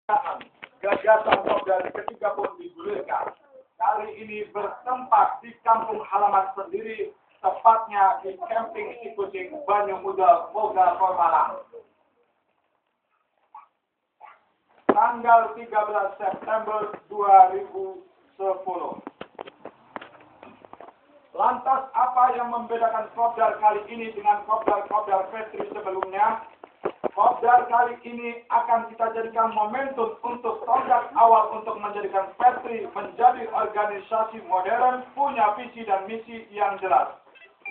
Gagasan saudara ketiga pun digulirkan. Kali ini bertempat di kampung halaman sendiri, tepatnya di camping Cikucing, Banyu Muda, Boga, Pemalang. Tanggal 13 September 2010. Lantas apa yang membedakan kopdar kali ini dengan kopdar Petri sebelumnya? Kopdar kali ini akan kita jadikan momentum untuk tonggak awal untuk menjadikan Petri menjadi organisasi modern, punya visi dan misi yang jelas.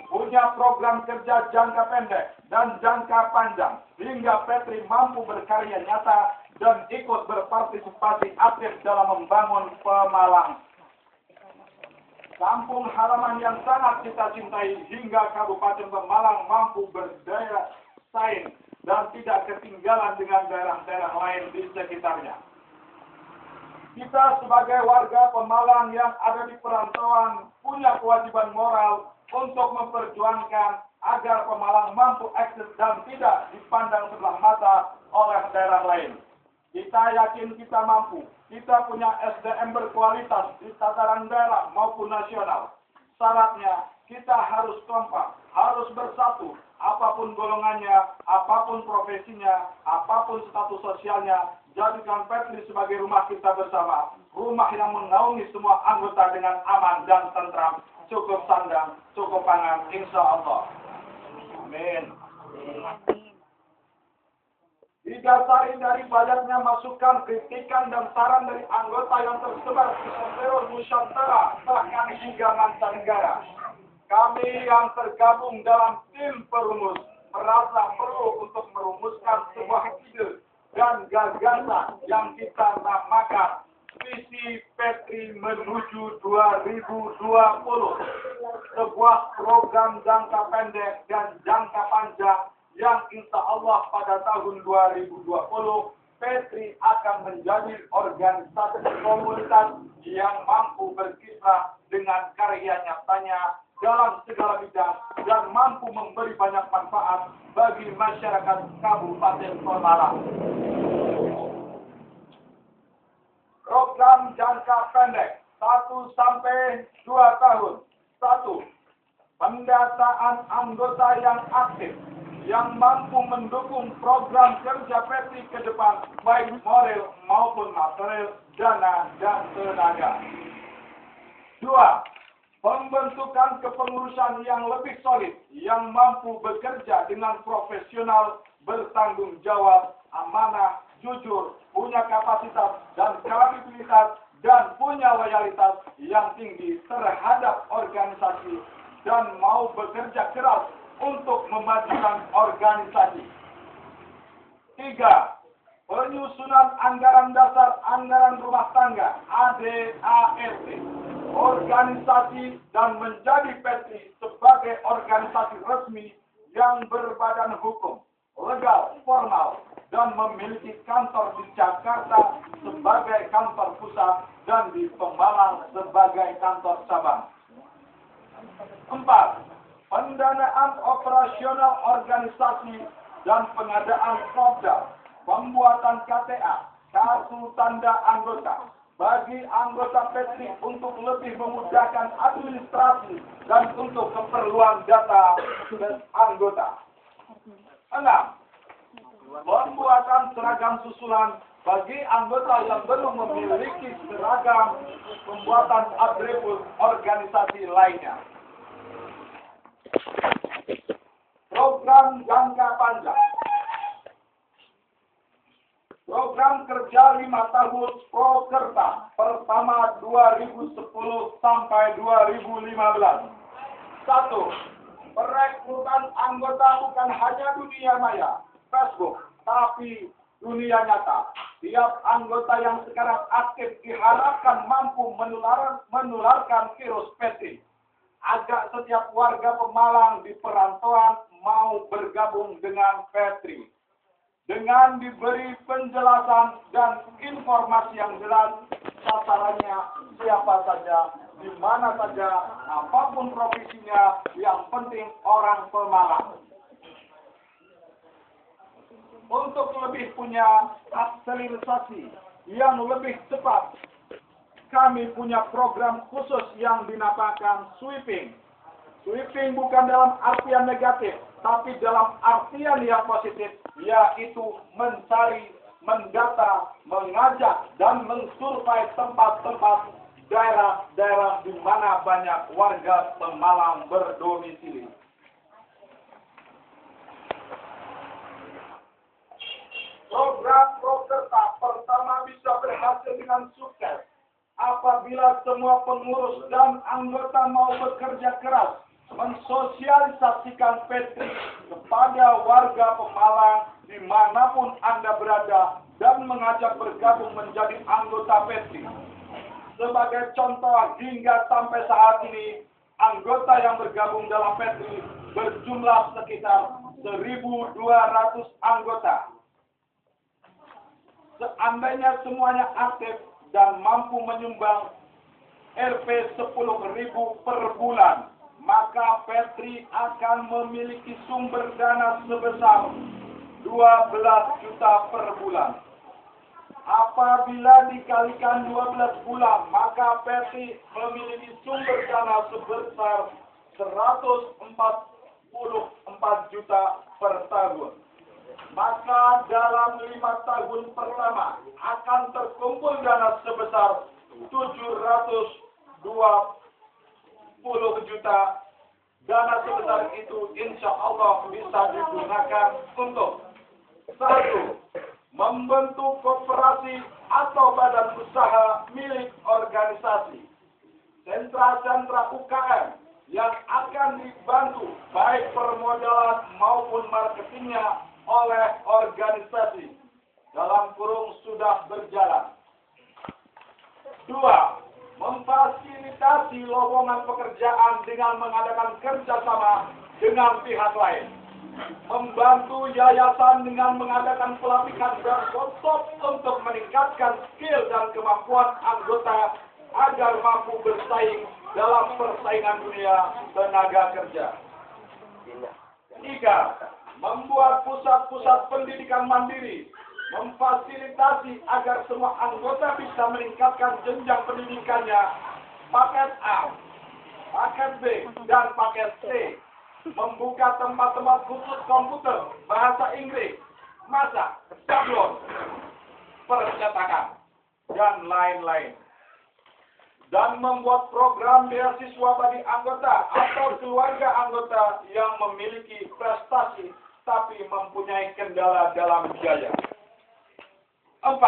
Punya program kerja jangka pendek dan jangka panjang, hingga Petri mampu berkarya nyata dan ikut berpartisipasi aktif dalam membangun Pemalang. Kampung halaman yang sangat kita cintai hingga Kabupaten Pemalang mampu berdaya saing dan tidak ketinggalan dengan daerah-daerah lain di sekitarnya. Kita sebagai warga Pemalang yang ada di perantauan punya kewajiban moral untuk memperjuangkan agar Pemalang mampu eksis dan tidak dipandang sebelah mata oleh daerah lain. Kita yakin kita mampu. Kita punya SDM berkualitas di tataran daerah maupun nasional. Syaratnya kita harus kompak, harus bersatu. Apapun golongannya, apapun profesinya, apapun status sosialnya, jadikan Petri sebagai rumah kita bersama. Rumah yang menaungi semua anggota dengan aman dan tentram. Cukup sandang, cukup pangan, insya Allah. Amin. Didasari dari banyaknya masukan, kritikan, dan saran dari anggota yang tersebar di seluruh Nusantara, bahkan hingga mancanegara. Kami yang tergabung dalam tim perumus merasa perlu untuk merumuskan sebuah ide dan gagasan yang kita namakan Visi Petri Menuju 2020. Sebuah program jangka pendek dan jangka panjang yang insya Allah pada tahun 2020 Petri akan menjadi organisasi komunitas yang mampu berkiprah dengan karya nyatanya dalam segala bidang dan mampu memberi banyak manfaat bagi masyarakat Kabupaten Pemalang. Program jangka pendek 1 sampai 2 tahun. 1. Pendataan anggota yang aktif yang mampu mendukung program kerja Petri ke depan, baik moral maupun material, dana, dan tenaga. 2. Pembentukan kepengurusan yang lebih solid, yang mampu bekerja dengan profesional, bertanggung jawab, amanah, jujur, punya kapasitas dan kredibilitas, dan punya loyalitas yang tinggi terhadap organisasi, dan mau bekerja keras untuk memajukan organisasi. 3. Penyusunan anggaran dasar anggaran rumah tangga ADART organisasi dan menjadi Petri sebagai organisasi resmi yang berbadan hukum, legal, formal, dan memiliki kantor di Jakarta sebagai kantor pusat dan di Pemalang sebagai kantor cabang. 4. Pendanaan operasional organisasi dan pengadaan kopdar, pembuatan KTA, kartu tanda anggota, bagi anggota Petri untuk lebih memudahkan administrasi dan untuk keperluan data anggota. 6. Pembuatan seragam susulan bagi anggota yang belum memiliki seragam, pembuatan atribut organisasi lainnya. Program jangka panjang. Program kerja 5 tahun Prokerta pertama 2010 sampai 2015. 1. Perekrutan anggota bukan hanya dunia maya, Facebook, tapi dunia nyata. Tiap anggota yang sekarang aktif diharapkan mampu menularkan virus Petri. Agar setiap warga Pemalang di perantauan mau bergabung dengan Petri. Dengan diberi penjelasan dan informasi yang jelas, sasarannya siapa saja, di mana saja, apapun profesinya, yang penting orang Pemalang. untuk lebih punya akselerasi yang lebih cepat, kami punya program khusus yang dinamakan sweeping. Sweeping bukan dalam artian negatif, tapi dalam artian yang positif, yaitu mencari, mendata, mengajak, dan mensurvei tempat-tempat daerah-daerah di mana banyak warga pemalang berdomisili. Program Prokerta pertama bisa berhasil dengan sukses apabila semua pengurus dan anggota mau bekerja keras mensosialisasikan Petri kepada warga Pemalang dimanapun Anda berada dan mengajak bergabung menjadi anggota Petri. Sebagai contoh, hingga sampai saat ini anggota yang bergabung dalam Petri berjumlah sekitar 1.200 anggota. Seandainya semuanya aktif dan mampu menyumbang Rp 10.000 per bulan, maka Petri akan memiliki sumber dana sebesar 12 juta per bulan. Apabila dikalikan 12 bulan, maka Petri memiliki sumber dana sebesar 144 juta per tahun. Maka dalam 5 tahun pertama akan terkumpul dana sebesar 720 juta. Dana sebesar itu insya Allah bisa digunakan untuk 1. Membentuk koperasi atau badan usaha milik organisasi. Sentra-sentra UKM yang akan dibantu baik permodalan maupun marketingnya oleh organisasi dalam kurung sudah berjalan. 2. Memfasilitasi lowongan pekerjaan dengan mengadakan kerjasama dengan pihak lain. Membantu yayasan dengan mengadakan pelatihan dan workshop untuk meningkatkan skill dan kemampuan anggota agar mampu bersaing dalam persaingan dunia tenaga kerja. 3. Membuat pusat-pusat pendidikan mandiri, memfasilitasi agar semua anggota bisa meningkatkan jenjang pendidikannya, paket A, paket B, dan paket C, membuka tempat-tempat khusus komputer, bahasa Inggris, masak, sablon, percetakan, dan lain-lain. Dan membuat program beasiswa bagi anggota atau keluarga anggota yang memiliki prestasi tapi mempunyai kendala dalam biaya. 4.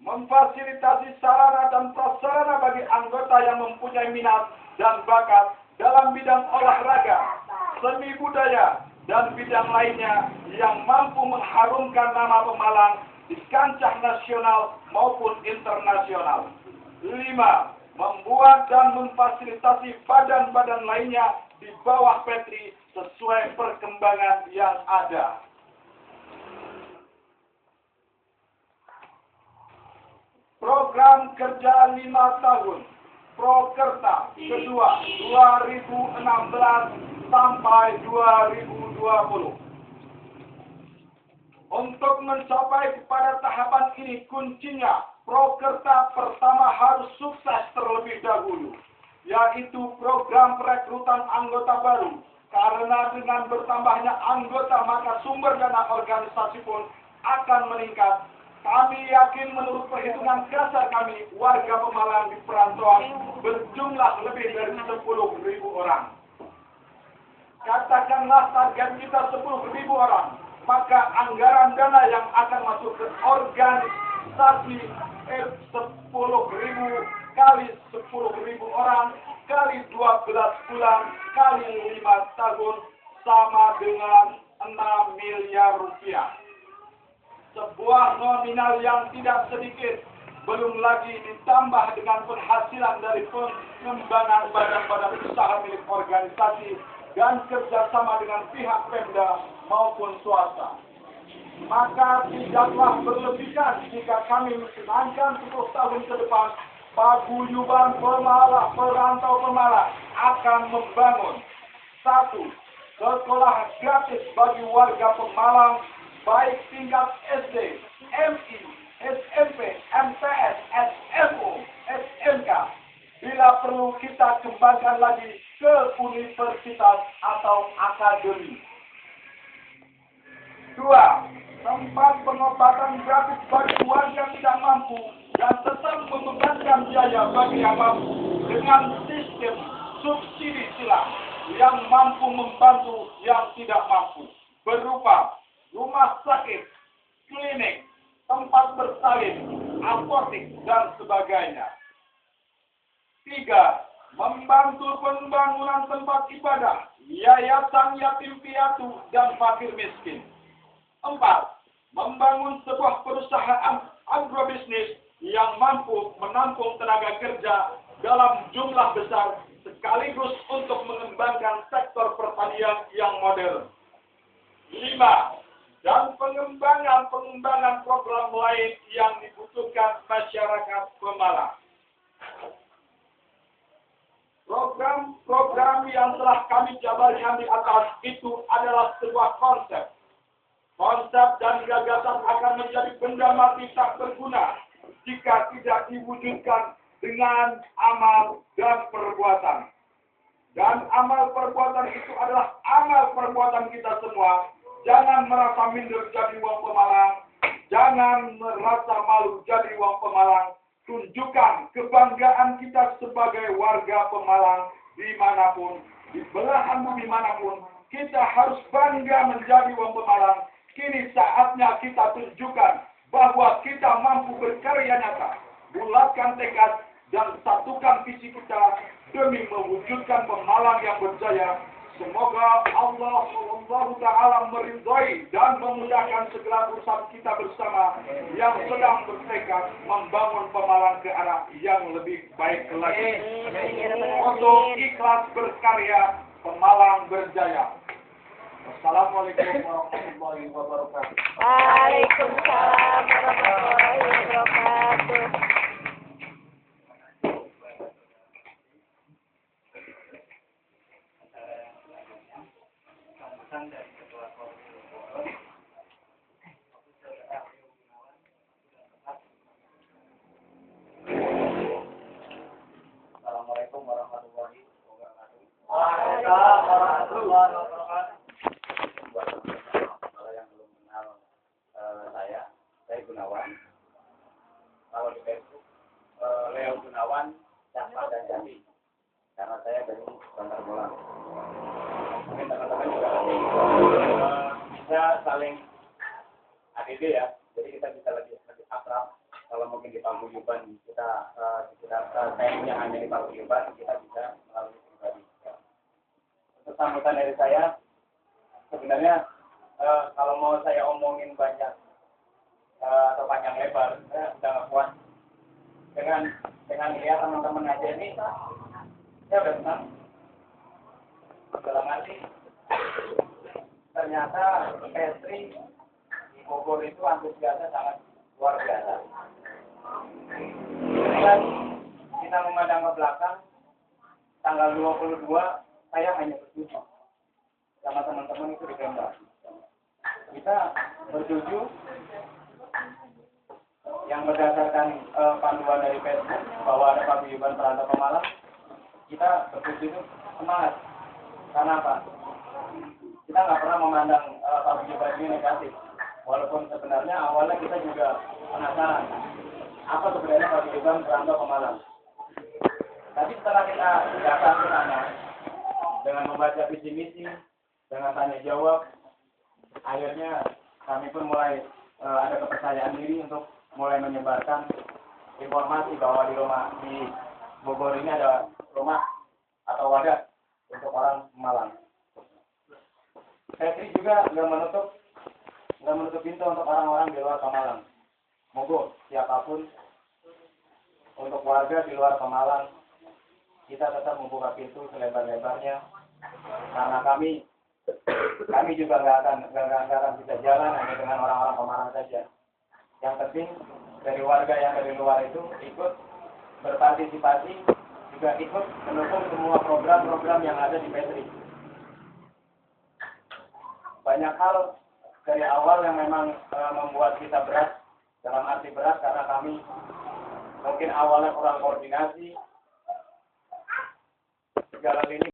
Memfasilitasi sarana dan prasarana bagi anggota yang mempunyai minat dan bakat dalam bidang olahraga, seni budaya, dan bidang lainnya yang mampu mengharumkan nama Pemalang di kancah nasional maupun internasional. 5. Membuat dan memfasilitasi badan-badan lainnya di bawah Petri sesuai perkembangan yang ada. Program kerja 5 tahun Prokerta kedua 2016 sampai 2020. Untuk mencapai kepada tahapan ini kuncinya Prokerta pertama harus sukses terlebih dahulu, yaitu program perekrutan anggota baru. Karena dengan bertambahnya anggota maka sumber dana organisasi pun akan meningkat. Kami yakin menurut perhitungan kasar kami, warga Pemalang di perantauan berjumlah lebih dari 10.000 orang. Katakanlah target kita 10.000 orang, maka anggaran dana yang akan masuk ke organisasi 10.000 kali 10.000 orang kali 12 bulan kali 5 tahun sama dengan 6 miliar rupiah. Sebuah nominal yang tidak sedikit, belum lagi ditambah dengan penghasilan dari pengembangan badan-badan usaha milik organisasi dan kerjasama dengan pihak Pemda maupun swasta. Maka tidaklah berlebihan jika kami mencanangkan 10 tahun ke depan paguyuban Pemalang, perantau Pemalang akan membangun 1. Sekolah gratis bagi warga Pemalang baik tingkat SD, MI, SMP, MTS, SMO, SMK. Bila perlu kita kembangkan lagi ke universitas atau akademi. 2. Tempat pengobatan gratis bagi warga tidak mampu dan tetap membebankan biaya bagi yang mampu dengan sistem subsidi silang yang mampu membantu yang tidak mampu berupa rumah sakit, klinik, tempat bersalin, apotik, dan sebagainya. 3. Membantu pembangunan tempat ibadah, yayasan yatim piatu, dan fakir miskin. 4. Membangun sebuah perusahaan agrobisnis yang mampu menampung tenaga kerja dalam jumlah besar sekaligus untuk mengembangkan sektor pertanian yang modern. 5. Dan pengembangan program lain yang dibutuhkan masyarakat Pemalang. Program yang telah kami jabarkan di atas itu adalah sebuah konsep. Konsep dan gagasan akan menjadi benda mati tak berguna jika tidak diwujudkan dengan amal dan perbuatan. Dan amal perbuatan itu adalah amal perbuatan kita semua. Jangan merasa minder jadi wong Pemalang. Jangan merasa malu jadi wong Pemalang. Tunjukkan kebanggaan kita sebagai warga Pemalang dimanapun, di belahan bumi manapun. Kita harus bangga menjadi wong Pemalang. Kini saatnya kita tunjukkan bahwa kita mampu berkarya nyata. Bulatkan tekad dan satukan visi kita demi mewujudkan Pemalang yang berjaya. Semoga Allah Ta'ala meridhai dan memudahkan segala urusan kita bersama yang sedang bertekad membangun Pemalang ke arah yang lebih baik lagi. Untuk ikhlas berkarya, Pemalang berjaya. Wassalamualaikum warahmatullahi wabarakatuh. Waalaikumsalam warahmatullahi wabarakatuh. Dari Ketua Koordinator Assalamualaikum warahmatullahi wabarakatuh. Waalaikumsalam warahmatullahi wabarakatuh. Kalau yang belum kenal saya Gunawan. Kalau di Facebook Leo Gunawan, Cakra dan Jati. Karena saya dari Bantar Bolang. Mungkin teman-teman juga nanti bisa saling ADD ya. Jadi kita bisa lebih akrab. Kalau mungkin di paguyuban kita saya punya hanya di paguyuban, kita bisa melalui pribadi. Untuk sambutan dari saya, sebenarnya kalau mau saya omongin banyak atau panjang lebar, saya sudah nggak kuat. Dengan lihat teman-teman aja ini, saya udah senang. Dalam arti, ternyata Petri di Bogor itu antusiasnya sangat luar biasa. Dan kita memandang ke belakang, tanggal 22, saya hanya bertuju sama teman-teman itu di Pemda. Kita bertuju yang berdasarkan panduan dari Facebook bahwa ada paguyuban perantau Pemalang. Kita bertuju itu semangat. Karena apa? Kita nggak pernah memandang paguyuban ini negatif. Walaupun sebenarnya awalnya kita juga penasaran apa sebenarnya paguyuban perantau Pemalang. Tapi setelah kita datang ke sana dengan membaca visi misi, dengan tanya jawab, akhirnya kami pun mulai ada kepercayaan diri untuk mulai menyebarkan informasi bahwa di Bogor ini ada rumah atau wadah untuk orang Pemalang. Petri juga nggak menutup pintu untuk orang-orang di luar Pemalang. Monggo siapapun untuk warga di luar Pemalang, kita tetap membuka pintu selebar-lebarnya, karena kami juga nggak akan bisa jalan hanya dengan orang-orang Pemalang saja. Yang penting dari warga yang dari luar itu ikut berpartisipasi, juga ikut mendukung semua program-program yang ada di Petri. Banyak hal dari awal yang memang membuat kita berat, dalam arti berat karena kami mungkin awalnya kurang koordinasi segala ini